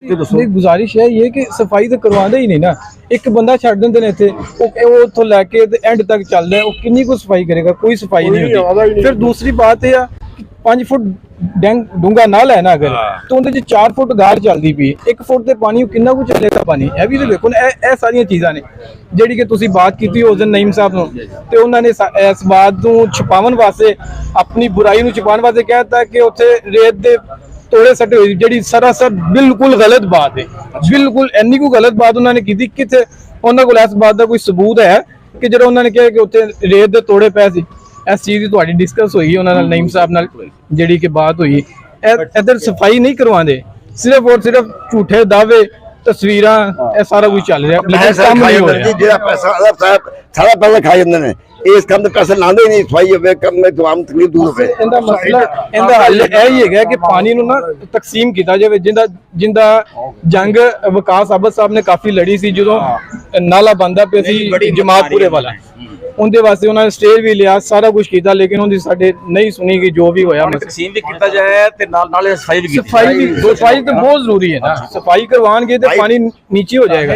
गुजारिश है ये कि सफाई तो करवाते ही नहीं ना। एक बंदा छड़ देंगे ने इत्थे वो उथों लैके एंड तक चलदा है, वो कितनी को सफाई करेगा? कोई सफाई नहीं होती। फिर दूसरी बात यह 5 फुट डूंगा नाल है ना अगर तो उहदे 4 फुट गार चलदी पई, 1 फुट ते पानी किन्ना कुछ चलेगा पानी? यह भी तो देखो ना, यह सारियां चीज़ां ने जिहड़ी कि तुसीं बात कीती उस दिन नईम साहब नूं ते उन्हां ने इस बात नूं छुपावन वास्ते, अपनी बुराई नूं छुपाउण वास्ते कहता कि उत्थे रेत दे तोड़े सटे हुई, जी सरासर बिल्कुल गलत बात है। बिल्कुल इन्नी को गलत बात उन्होंने की कि उन्होंने को इस बात का कोई सबूत है कि जो उन्होंने कहा कि उत्थे रेत दे तोड़े पे सी? इस चीज़ की तुहाडी डिस्कस हुई उन्होंने नईम साहब नाल जिहड़ी कि बात हुई? इधर सफाई नहीं करवाते, सिर्फ और सिर्फ झूठे दावे तस्वीरां सारा कुछ चल रहा, लेकिन काम नहीं हो रहा। सारा पैसा खा जाते हैं, इस काम ते पैसे लांदे ही नहीं, सफाई होवे कम में तमाम तकलीफ दूर होवे। इंदा मसला इंदा हल यही है कि पानी नूं ना तकसीम किया जाए, जिंदा जंग विकास आबद साहब ने काफी लड़ी सी जो नाला बनता पे सी जमातपुरे वाला, उनके वास्ते उन्होंने स्टेज भी लिया, सारा कुछ किया, लेकिन उनकी साडे नहीं सुनी कि जो भी होया तकसीम भी किया जाए ते नाल सफाई भी सफाई तो बहुत जरूरी है ना। सफाई करवाएंगे तो पानी नीचे हो जाएगा।